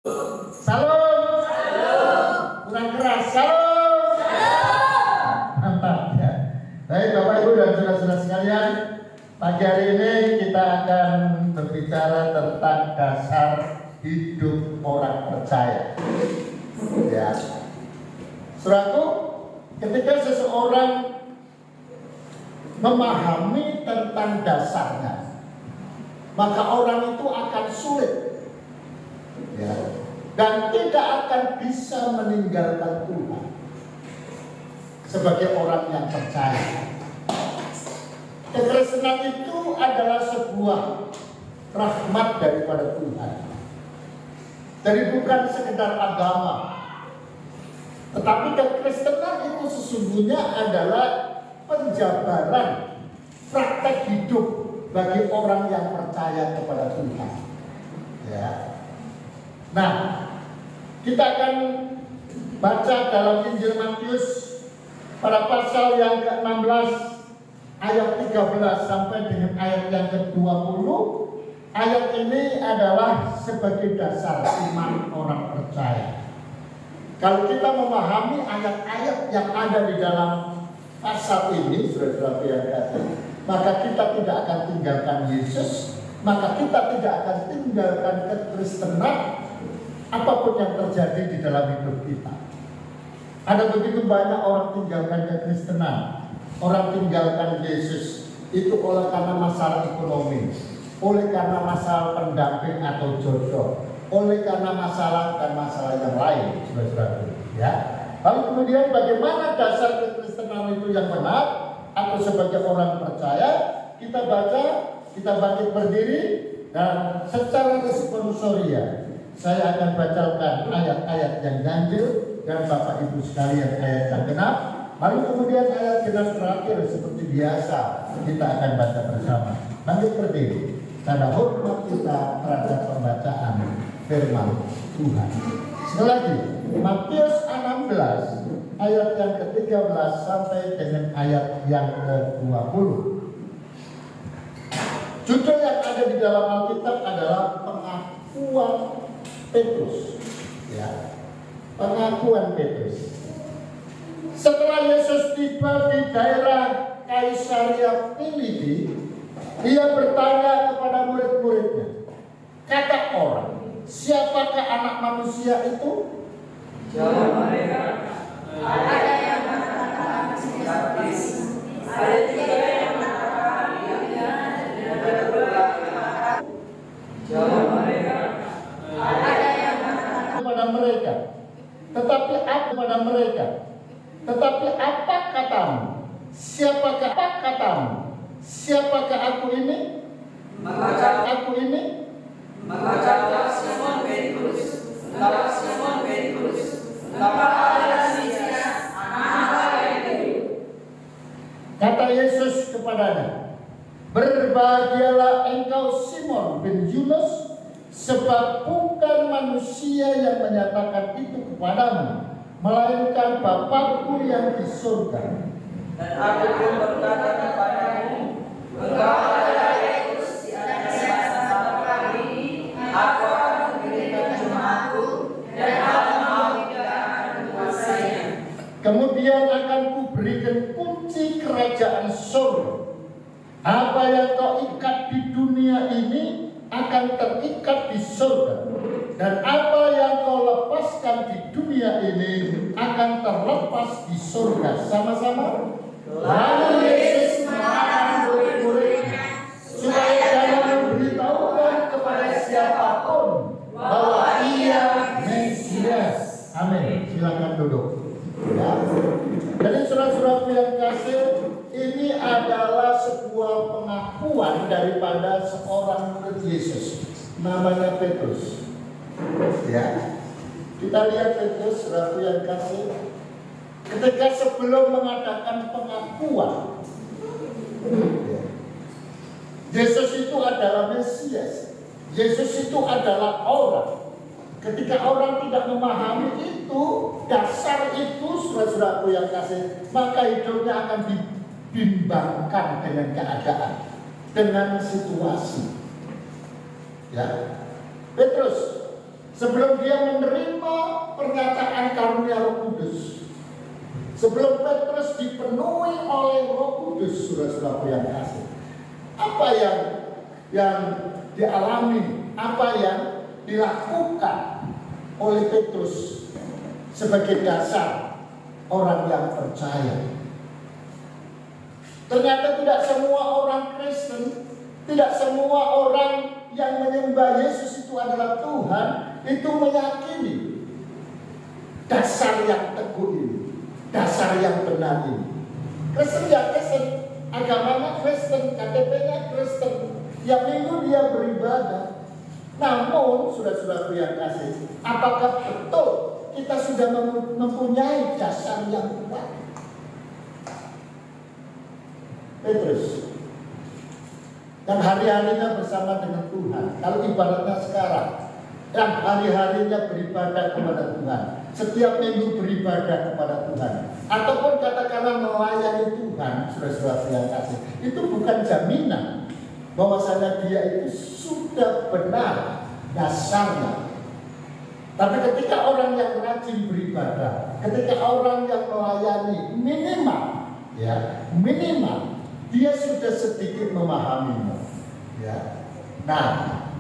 Salam. Kurang keras. Salam. Mantap ya. Baik Bapak Ibu dan saudara-saudara sekalian, pagi hari ini kita akan berbicara tentang dasar hidup orang percaya. Ya. Saudaraku, ketika seseorang memahami tentang dasarnya, maka orang itu akan sulit, ya, dan tidak akan bisa meninggalkan Tuhan sebagai orang yang percaya. Kekristenan itu adalah sebuah rahmat daripada Tuhan. Jadi bukan sekedar agama, tetapi kekristenan itu sesungguhnya adalah penjabaran praktek hidup bagi orang yang percaya kepada Tuhan. Ya. Nah, kita akan baca dalam Injil Matius pada pasal yang ke-16 ayat 13 sampai dengan ayat yang ke-20. Ayat ini adalah sebagai dasar iman orang percaya. Kalau kita memahami ayat-ayat yang ada di dalam pasal ini, saudara-saudara yang kasih, maka kita tidak akan tinggalkan Yesus, maka kita tidak akan tinggalkan kekristenan apapun yang terjadi di dalam hidup kita. Ada begitu banyak orang tinggalkan kekristenan, orang tinggalkan Yesus itu oleh karena masalah ekonomi, oleh karena masalah pendamping atau jodoh, oleh karena masalah dan masalah yang lain, saudara-saudara. Ya. Lalu kemudian bagaimana dasar kekristenan itu yang benar? Atau sebagai orang percaya, kita baca, kita bangkit berdiri, dan secara responsoria saya akan bacakan ayat-ayat yang ganjil dan Bapak Ibu sekalian ayat yang genap. Lalu kemudian ayat genap terakhir seperti biasa kita akan baca bersama. Bangkit berdiri, tanda hormat kita terhadap pembacaan firman Tuhan. Sekali lagi, Matius 16 ayat yang ke-13 sampai dengan ayat yang ke-20. Judul yang ada di dalam Alkitab adalah pengakuan Petrus. Ya, pengakuan Petrus. Setelah Yesus tiba di daerah Kaisaria Filipi, dia bertanya kepada murid-muridnya, kata orang, siapakah anak manusia itu? Jawab mereka, ada yang mengatakan Mesias, ada juga yang mengatakan Elia, dan ada pula yang mengatakan. Jawab mereka, ada yang mengatakan kepada mereka, tetapi apa katamu? Siapakah katamu? Siapakah aku ini? Maka jawab Simon Petrus, Bapak adalah Mesias, anak yang hidup. Kata Yesus kepadanya, berbahagialah engkau Simon bin Yunus, sebab bukan manusia yang menyatakan itu kepadamu, melainkan Bapakku yang di surga. Dan aku pun berkata kepadamu, engkau adalah Yesus, di atas masa ini, aku akan mendirikan jemaatku, dan kamu mau tidak akan menguasainya. Kemudian akan kuberikan kunci kerajaan surga. Apa yang kau ikat di dunia ini akan terikat di surga, dan apa yang kau lepaskan di dunia ini akan terlepas di surga. Sama-sama. Lalu Yesus melarang murid-muridnya supaya jangan memberitahukan kepada siapapun bahwa Ia Mesias. Amin. Silakan duduk. Ya. Jadi saudara-saudara yang kasih, ini adalah sebuah pengakuan daripada seorang murid Yesus, namanya Petrus. Ya, kita lihat Petrus, saudara yang kasih, ketika sebelum mengadakan pengakuan, Yesus itu adalah Mesias, Yesus itu adalah orang. Ketika orang tidak memahami itu, dasar itu, saudara-saudaraku yang kasih, maka hidupnya akan dibimbangkan dengan keadaan, dengan situasi. Ya, Petrus, sebelum dia menerima pernyataan karunia Roh Kudus, sebelum Petrus dipenuhi oleh Roh Kudus, saudara-saudara yang kasih, apa yang dialami, apa yang dilakukan oleh Petrus sebagai dasar orang yang percaya. Ternyata tidak semua orang Kristen, tidak semua orang yang menyembah Yesus itu adalah Tuhan, itu meyakini dasar yang teguh ini, dasar yang benar ini. Kristen ya Kristen, agamanya Kristen, KTP-nya Kristen, yang minggu dia beribadah. Namun, saudara-saudara yang kasih, apakah betul kita sudah mempunyai dasar yang kuat? Petrus yang hari-harinya bersama dengan Tuhan, kalau ibaratnya sekarang, yang hari-harinya beribadah kepada Tuhan, setiap minggu beribadah kepada Tuhan, ataupun katakanlah melayani Tuhan, saudara-saudara yang kasih, itu bukan jaminan bahwasanya dia itu sudah benar dasarnya. Tapi ketika orang yang rajin beribadah, ketika orang yang melayani, minimal dia sudah sedikit memahaminya. Ya. Nah,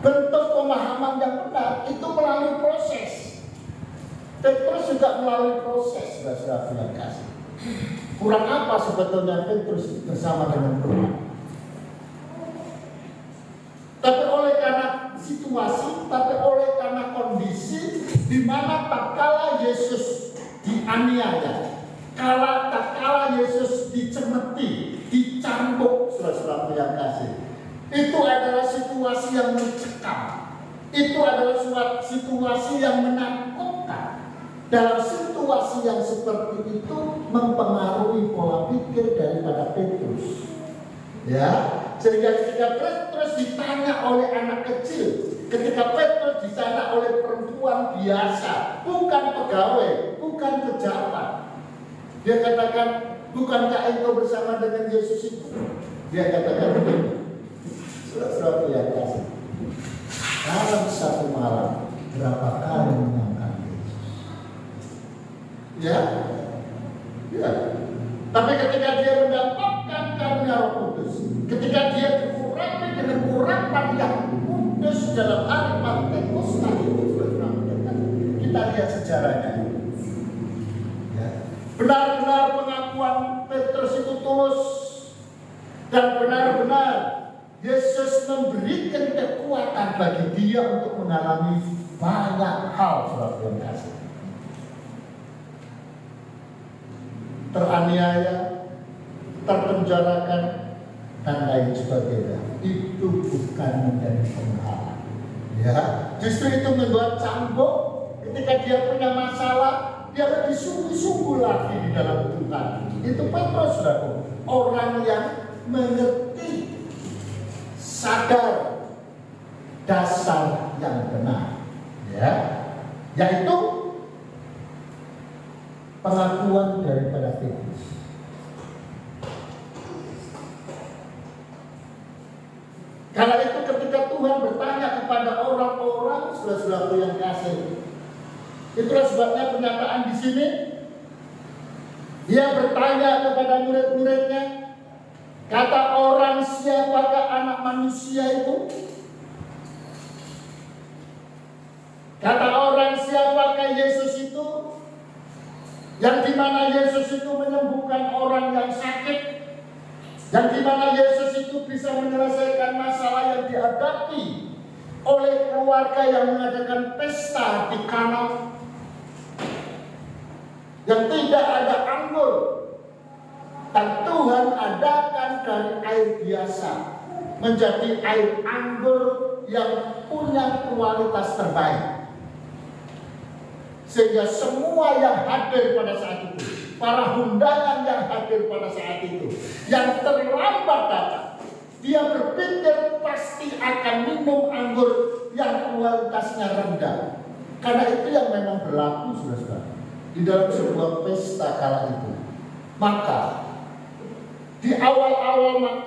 bentuk pemahaman yang benar itu melalui proses. Petrus juga melalui proses, saudara yang kasih. Kurang apa sebetulnya Petrus bersama dengan Tuhan? Tapi oleh karena situasi, tapi oleh karena kondisi di mana tatkala Yesus dianiaya, tatkala Yesus dicemeti, dicambuk, saudara-saudara yang kasih, itu adalah situasi yang mencekam, itu adalah situasi yang menakutkan. Dalam situasi yang seperti itu mempengaruhi pola pikir daripada Petrus. Ya, sehingga ketika Petrus ditanya oleh anak kecil, ketika Petrus ditanya oleh perempuan biasa, bukan pegawai, bukan pejabat, dia katakan, bukankah engkau bersama dengan Yesus itu? Dia katakan begini, saudara-saudara yang kasih, dalam satu malam berapa kali menyangkal Yesus? Ya. Tapi ketika dia mendapatkan karunia Roh Kudus, ketika dia diurapi dengan urapan yang kudus dalam hari Pentekosta itu, kita lihat sejarahnya. Ya. Benar-benar pengakuan Petrus itu tulus, dan benar-benar Yesus memberikan kekuatan bagi dia untuk mengalami banyak hal, saudara yang kasih. Teraniaya, terpenjarakan, dan lain sebagainya. Itu bukan menjadi penghalang. Ya, justru itu membuat cambuk. Ketika dia punya masalah, dia lebih sungguh-sungguh lagi di dalam Tuhan. Itu Petrus, saudara, orang yang mengerti, sadar dasar yang benar. Ya, yaitu pengakuan daripada Petrus. Karena itu ketika Tuhan bertanya kepada orang-orang, saudara-saudara yang kasih, itulah sebabnya pernyataan di sini. Dia bertanya kepada murid-muridnya, kata orang, siapakah anak manusia itu? Kata orang, siapakah Yesus itu? Yang dimana Yesus itu menyembuhkan orang yang sakit, yang dimana Yesus itu bisa menyelesaikan masalah yang dihadapi oleh keluarga yang mengadakan pesta di Kana, yang tidak ada anggur, dan Tuhan adakan dari air biasa menjadi air anggur yang punya kualitas terbaik. Sehingga semua yang hadir pada saat itu, para undangan yang hadir pada saat itu, yang terlambat datang, dia berpikir pasti akan minum anggur yang kualitasnya rendah. Karena itu yang memang berlaku, saudara, di dalam sebuah pesta kala itu. Maka di awal-awal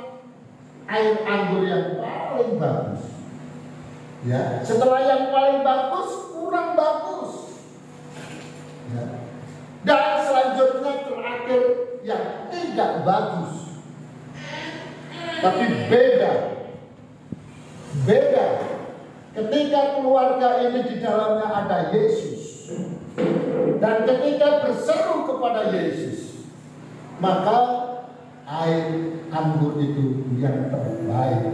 anggur yang paling bagus, ya, setelah yang paling bagus kurang bagus. Ya. Dan selanjutnya terakhir yang tidak bagus. Tapi beda. Ketika keluarga ini di dalamnya ada Yesus, dan ketika berseru kepada Yesus, maka air anggur itu yang terbaik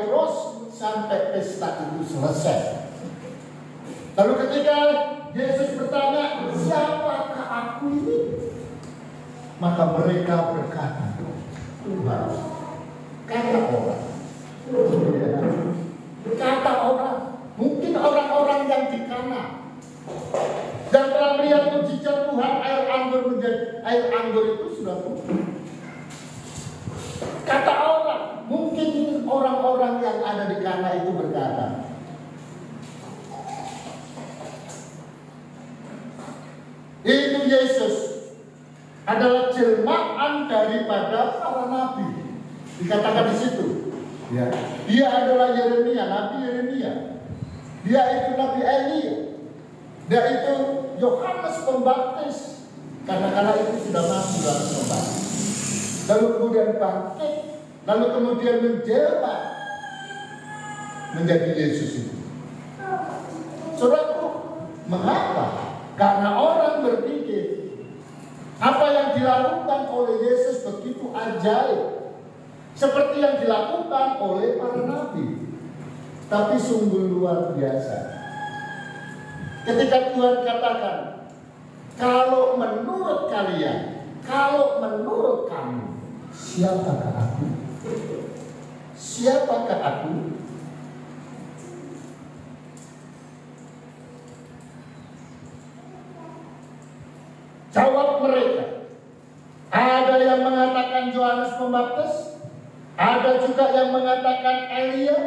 terus sampai pesta itu selesai. Lalu ketika Yesus bertanya, siapakah aku ini? Maka mereka berkata, Tuhan, kata orang, mungkin orang-orang yang di Kana dan telah melihat mujizat Tuhan, air anggur itu sudah putih. Kata orang, mungkin orang-orang yang ada di Kana itu berkata, itu Yesus adalah jelmaan daripada para nabi. Dikatakan di situ. Ya. Dia adalah Yeremia, Nabi Yeremia. Dia itu Nabi Elia. Dia itu Yohanes Pembaptis. Karena itu sudah mati dalam pembaptis. Lalu kemudian bangkit, lalu kemudian menjelma menjadi Yesus itu. Saudaraku, mengapa? Karena orang berpikir apa yang dilakukan oleh Yesus begitu ajaib, seperti yang dilakukan oleh para nabi. Tapi sungguh luar biasa. Ketika Tuhan katakan, kalau menurut kalian, kalau menurut kamu, siapakah aku? Siapakah aku? Jawab mereka. Ada yang mengatakan Yohanes Pembaptis, ada juga yang mengatakan Elia,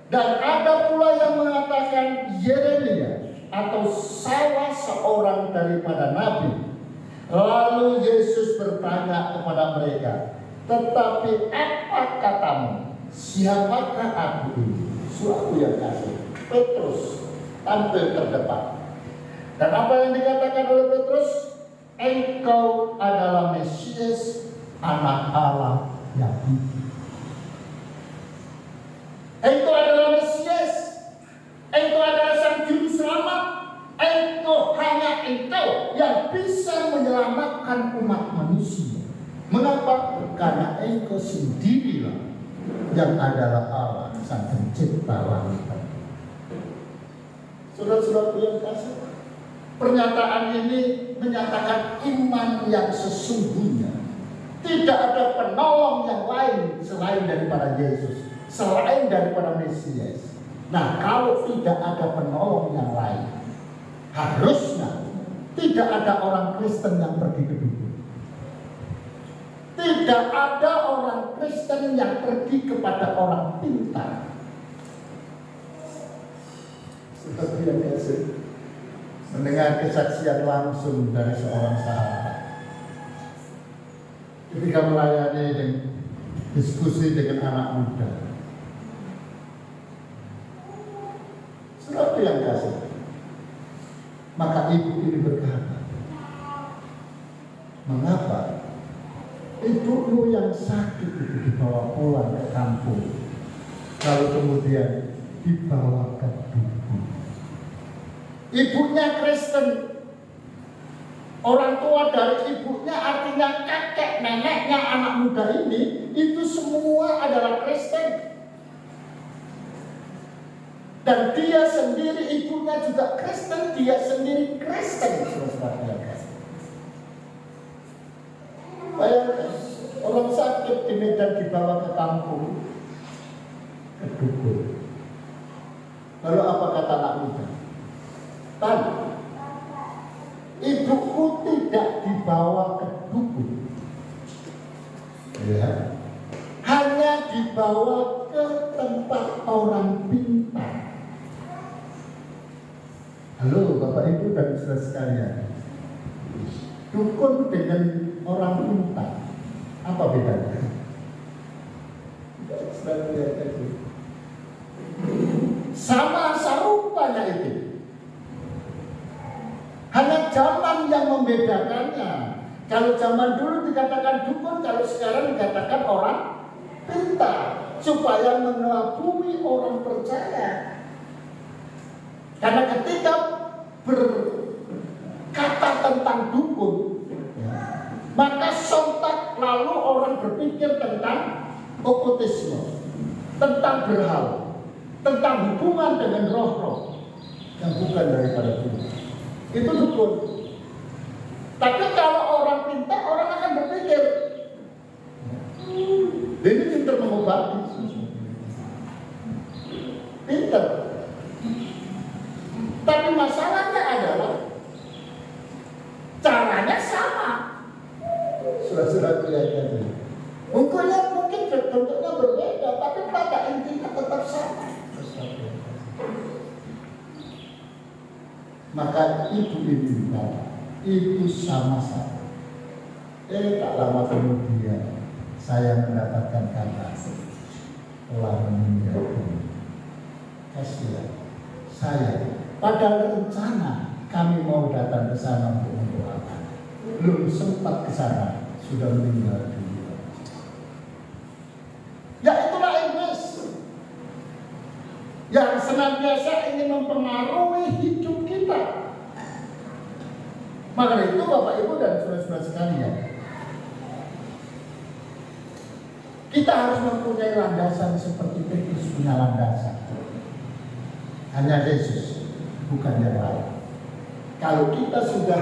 dan ada pula yang mengatakan Yeremia atau salah seorang daripada nabi. Lalu Yesus bertanya kepada mereka, tetapi apa katamu? Siapakah aku ini? Suatu yang kasih. Petrus tampil terdepan. Dan apa yang dikatakan oleh Petrus? Engkau adalah Mesias, anak Allah yang hidup. Engkau adalah Mesias. Engkau adalah Sang Juru Selamat. Hanya engkau yang bisa menyelamatkan umat manusia. Mengapa? Karena engkau sendirilah yang adalah Allah, Sang Pencipta langit. Saudara-saudara yang kasih, pernyataan ini menyatakan iman yang sesungguhnya. Tidak ada penolong yang lain selain daripada Yesus, selain daripada Mesias. Nah, kalau tidak ada penolong yang lain, harusnya tidak ada orang Kristen yang pergi ke dukun. Tidak ada orang Kristen yang pergi kepada orang pintar. Seperti yang biasa mendengar kesaksian langsung dari seorang sahabat ketika melayani diskusi dengan anak muda. Seperti yang kasih. Maka ibu ini berkata, mengapa ibumu yang sakit itu dibawa pulang ke kampung, lalu kemudian dibawa ke dukun? Ibunya Kristen, orang tua dari ibunya, artinya kakek neneknya anak muda ini, itu semua adalah Kristen. Dan dia sendiri, ibunya juga Kristen, dia sendiri Kristen. Bayangkan, orang sakit di Medan dibawa ke kampung, ke dukun. Lalu apa kata anak muda? Tadi, ibuku tidak dibawa ke dukun, ya, hanya dibawa ke tempat orang pintar. Halo Bapak Ibu dan saudara sekalian, dukun dengan orang pintar, apa bedanya? Sama serupanya itu. zaman yang membedakannya. Kalau zaman dulu dikatakan dukun, kalau sekarang dikatakan orang pintar, supaya mengelabui orang percaya. Karena ketika berkata tentang dukun, maka sontak lalu orang berpikir tentang okultisme, tentang berhala, tentang hubungan dengan roh-roh yang bukan daripada Tuhan. Itu dukun. Tapi kalau orang pintar, orang akan berpikir, ini pintar mengobati. Pintar. Tapi masalahnya adalah caranya sama. Sudah kelihatan. Mungkin bentuknya berbeda, tapi pada intinya tetap sama. Maka ibu ini itu sama-sama. Tak lama kemudian saya mendapatkan kata telah meninggal. Kasihan saya. Padahal rencana kami mau datang ke sana untuk mendoakan. Belum sempat ke sana, sudah meninggal dunia. Ya itulah iblis yang senantiasa ingin mempengaruhi hidup kita. Maka itu Bapak Ibu dan saudara-saudara sekalian, kita harus mempunyai landasan seperti Petrus punya landasan. Hanya Yesus, bukan yang lain. Kalau kita sudah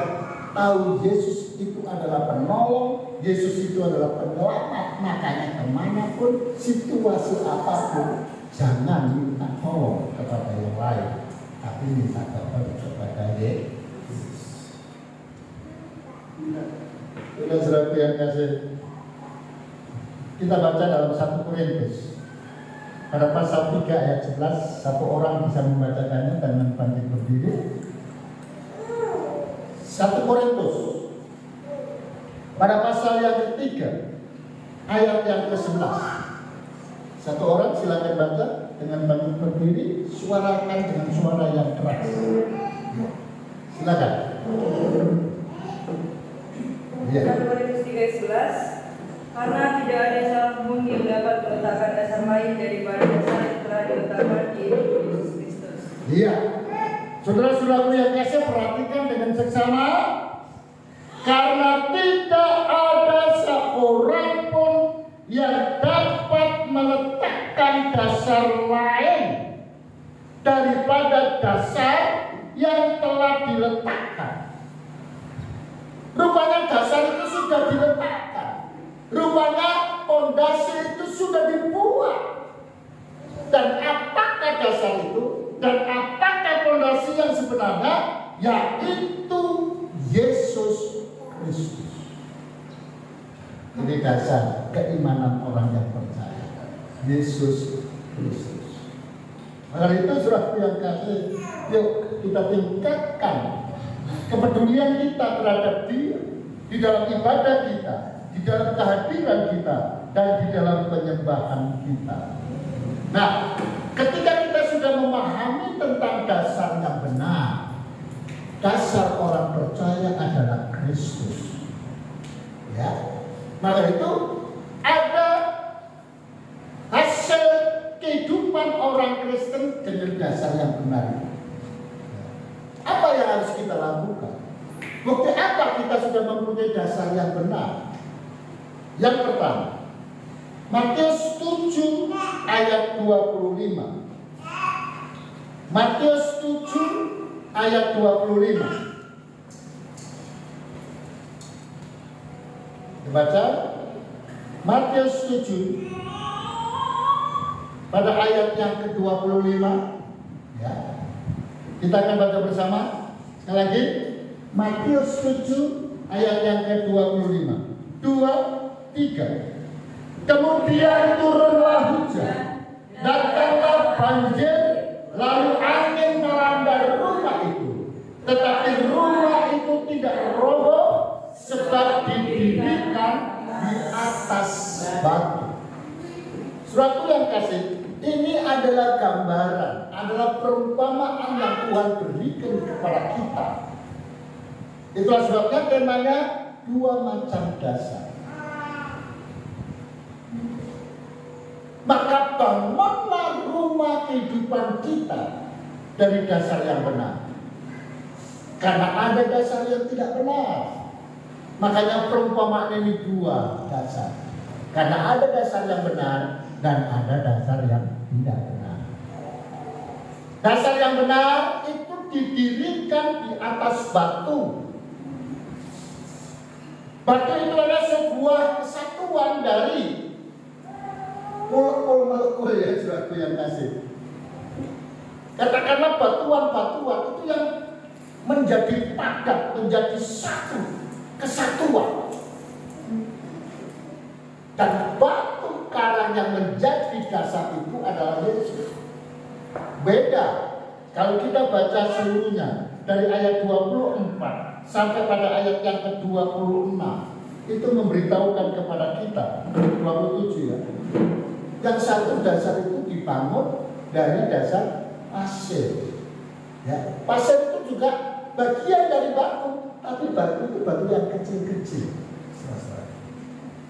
tahu Yesus itu adalah penolong, Yesus itu adalah penyelamat, makanya kemanapun, situasi apapun, jangan minta tolong kepada yang lain, tapi minta tolong kepada Yesus. Saudara yang kasih, kita baca dalam 1 Korintus pada pasal 3 ayat 11. Satu orang bisa membacakannya dengan bangkit berdiri. 1 Korintus pada pasal yang ketiga ayat yang ke-11. Satu orang silakan baca dengan bangkit berdiri, suarakan dengan suara yang keras. Silakan. Ya. 1 Korintus 3:11, karena tidak ada salah pun yang dapat meletakkan dasar lain daripada dasar yang telah diletakkan di Yesus Kristus. Iya. Saudara-saudaraku yang kasih, perhatikan dengan seksama. Karena tidak ada seorang pun yang dapat meletakkan dasar lain daripada dasar yang telah diletakkan. Rupanya dasar itu sudah diletakkan. Rupanya pondasi itu sudah dibuat. Dan apakah dasar itu? Dan apakah pondasi yang sebenarnya? Yaitu Yesus Kristus. Ini dasar keimanan orang yang percaya. Yesus Kristus. Maka itu saudara yang kasih, yuk kita tingkatkan kepedulian kita terhadap Dia di dalam ibadah kita, di dalam kehadiran kita, dan di dalam penyembahan kita. Nah, ketika kita sudah memahami tentang dasar yang benar, dasar orang percaya adalah Kristus. Ya, maka itu ada hasil kehidupan orang Kristen dengan dasar yang benar. Apa yang harus kita lakukan? Bukti apa kita sudah mempunyai dasar yang benar? Yang pertama, Matius 7 ayat 25. Matius 7 ayat 25. Dibaca Matius 7 pada ayat yang ke-25, ya. Kita akan baca bersama. Sekali lagi, Matius 7 ayat yang ke-25. 2, 3. Kemudian turunlah hujan, datanglah banjir, lalu angin melanda rumah itu. Tetapi rumah itu tidak roboh, sebab didirikan di atas batu. Suatu yang kasih, ini adalah gambaran, adalah perumpamaan yang Tuhan berikan kepada kita. Itulah sebabnya temanya dua macam dasar. Maka bangunlah rumah kehidupan kita dari dasar yang benar. Karena ada dasar yang tidak benar. Makanya perumpamaan ini dua dasar. Karena ada dasar yang benar dan ada dasar yang tidak benar. Dasar yang benar itu didirikan di atas batu. Batu itu adalah sebuah kesatuan dari molekul-molekul ya, saudaraku yang kasih. Katakanlah batuan-batuan itu yang menjadi padat, menjadi satu kesatuan. Dan batu karang yang menjadi dasar itu adalah Yesus. Beda kalau kita baca seluruhnya dari ayat 24 sampai pada ayat yang ke-26, itu memberitahukan kepada kita 27 ya. Yang satu dasar itu dibangun dari dasar pasir. Ya, pasir itu juga bagian dari batu, tapi batu itu batu yang kecil-kecil.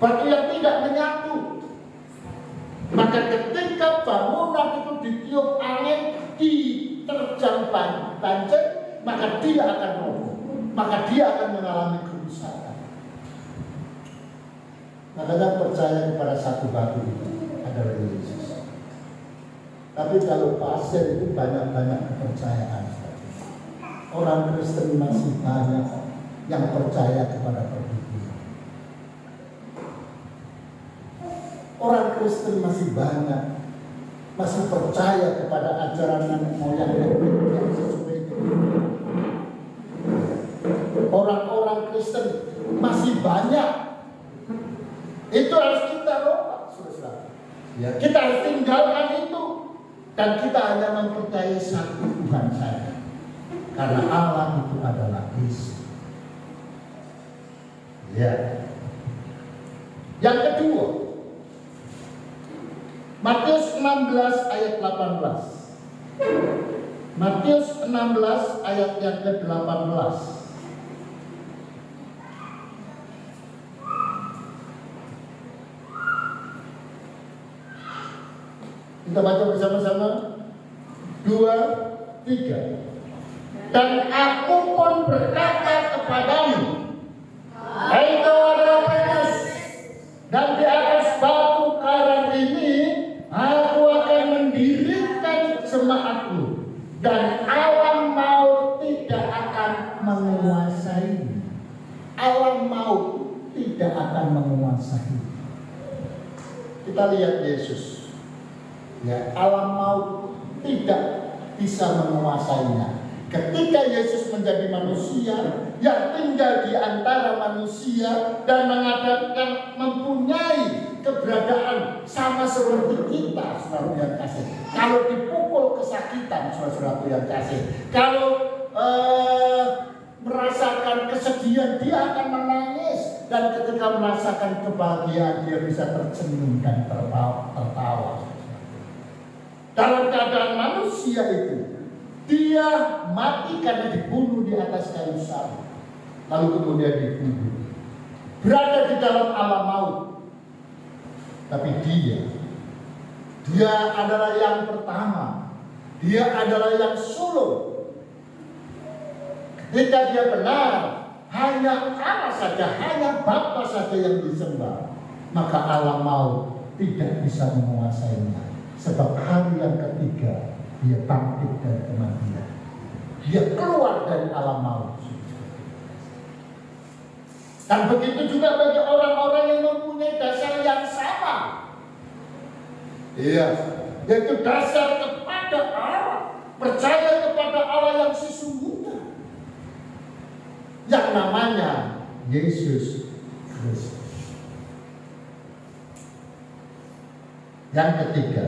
Batu yang tidak menyatu. Maka ketika bangunan itu ditiup angin, diterjang banjir, maka dia akan roboh. Maka dia akan mengalami kerusakan. Makanya percaya kepada satu batu itu adalah Yesus. Tapi kalau pasir itu banyak-banyak kepercayaan. Orang Kristen masih banyak yang percaya kepada perbudakan. Orang Kristen masih banyak masih percaya kepada ajaran nenek moyang yang sesuai dengan orang-orang Kristen masih banyak. Itu harus kita rombak, saudara. Ya, kita harus tinggalkan itu dan kita hanya mempercayai satu Tuhan saja. Karena Allah itu adalah Yesus. Ya. Yang kedua, Matius 16 ayat 18. Matius 16 ayat yang ke-18. Kita baca bersama-sama. 2, 3. Dan aku pun berkata kepadamu, hai kau adalah Petrus, dan di atas batu karang ini aku akan mendirikan jemaatku, dan alam maut tidak akan menguasai. Alam maut tidak akan menguasai. Kita lihat Yesus. Ya, alam maut tidak bisa menguasainya. Ketika Yesus menjadi manusia yang tinggal di antara manusia dan mengadakan mempunyai keberadaan sama seperti kita, saudara yang kasih. Kalau dipukul kesakitan, saudara yang kasih. Kalau merasakan kesedihan, dia akan menangis, dan ketika merasakan kebahagiaan dia bisa tersenyum dan tertawa. Dalam keadaan manusia itu, dia mati karena dibunuh di atas kayu salib, lalu kemudian dibunuh, berada di dalam alam maut. Tapi dia adalah yang pertama, dia adalah yang sulung. Ketika dia benar, hanya Allah saja, hanya Bapa saja yang disembah, maka alam maut tidak bisa menguasainya. Sebab hari yang ketiga dia bangkit dari kematian. Dia keluar dari alam maut. Dan begitu juga bagi orang-orang yang mempunyai dasar yang sama. Iya, yaitu dasar kepada Allah, percaya kepada Allah yang sesungguhnya, yang namanya Yesus Kristus. Yang ketiga,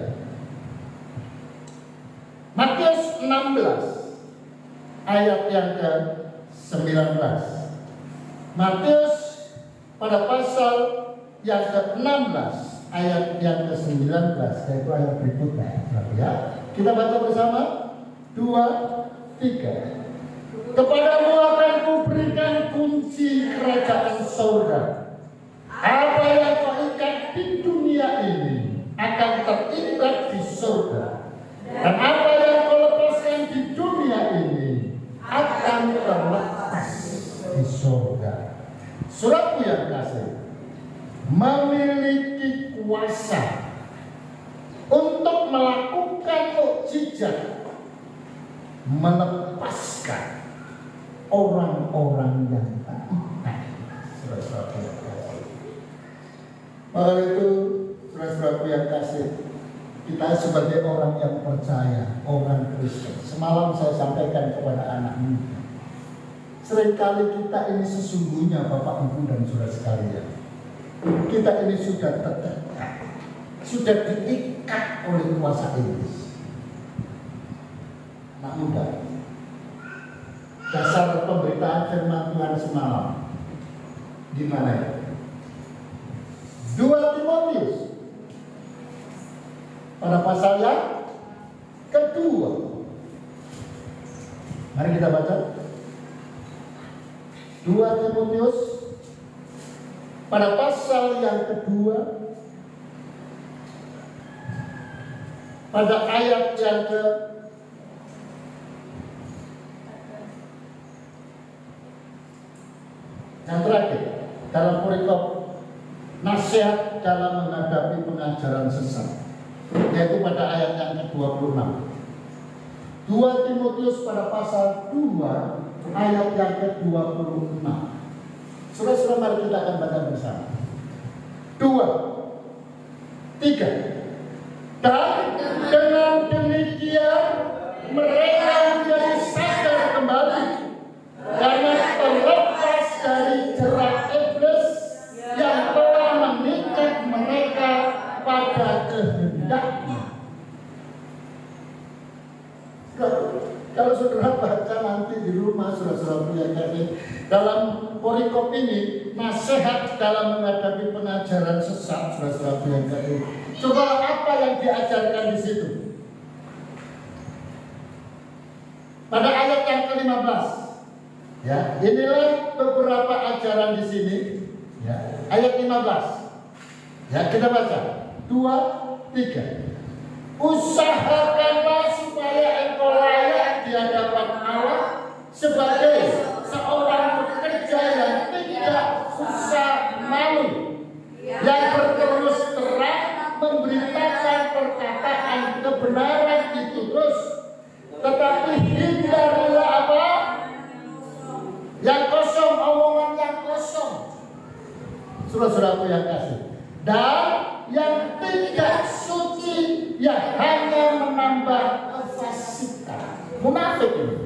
Matius 16 ayat yang ke-19. Matius pada pasal yang ke-16 ayat yang ke-19, yaitu ayat berikutnya ya. Kita baca bersama. 2, 3. Kepadamu akan kuberikan surga. Apa yang kau ikat di dunia ini akan terikat di surga. Dan apa yang kau lepaskan di dunia ini akan terlepas di surga. Suratku yang kasih, memiliki kuasa untuk melakukan mukjizat, melepaskan orang-orang yang terikat. Saudara-saudaraku yang kasih. Maka itu, saudara-saudaraku yang kasih, kita sebagai orang yang percaya, orang Kristen. Semalam saya sampaikan kepada anak muda, seringkali kita ini sesungguhnya Bapak Ibu dan saudara sekalian, kita ini sudah terdekat, sudah diikat oleh kuasa iblis. Anak muda, dasar pemberitaan firman Tuhan semalam di mana ya? 2 Timotius pada pasal yang kedua. Mari kita baca 2 Timotius pada pasal yang kedua, pada ayat yang yang terakhir dalam perikop nasihat dalam menghadapi pengajaran sesat, yaitu pada ayat yang ke-26. 2 Timotius pada pasal 2 ayat yang ke-26. Saudara-saudara, mari kita akan baca bersama. 2, 3. Dan dengan demikian mereka menjadi sadar kembali karena terlepas dari jerat iblis yang telah mengikat mereka pada kehendaknya. Kalau saudara baca nanti di rumah, saudara-saudara yang kasih, dalam perikop ini nasihat dalam menghadapi pengajaran sesat, saudara-saudara yang kasih. Coba apa yang diajarkan di situ? Pada ayat yang ke-15, ya, inilah beberapa ajaran di sini. Ya, ayat 15. Ya, kita baca. 2, 3. Usahakanlah supaya engkau layak di hadapan Allah sebagai seorang pekerja yang tidak susah malu, yang berterus terang memberitakan perkataan kebenaran itu terus, tetapi hindarilah apa? Yang kosong, omongan yang kosong. Saudara-saudaraku yang kasih, dan yang tidak suci, yang hanya menambah kefasikan, munafik ini.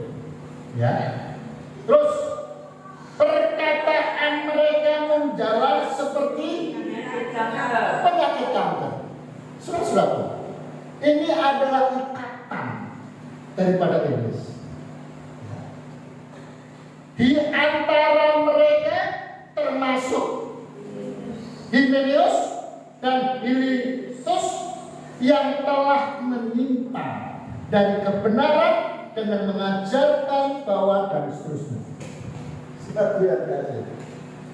Ya. Terus perkataan mereka menjalar seperti penyakit kanker. Saudara-saudaraku, ini adalah ikatan daripada iblis. Di antara mereka termasuk Himeneus dan Filetus yang telah menyimpang dari kebenaran dengan mengajarkan bahwa dan seterusnya.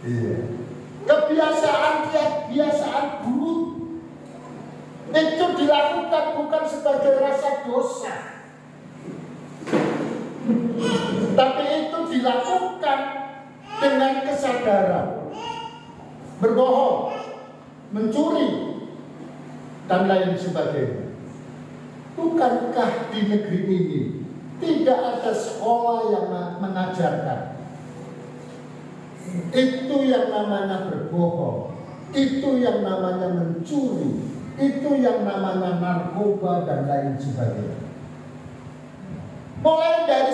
Iya. Kebiasaan buruk itu dilakukan bukan sebagai rasa dosa, tapi itu dilakukan dengan kesadaran. Berbohong, mencuri, dan lain sebagainya. Bukankah di negeri ini tidak ada sekolah yang mengajarkan itu yang namanya berbohong, itu yang namanya mencuri, itu yang namanya narkoba dan lain sebagainya. Mulai dari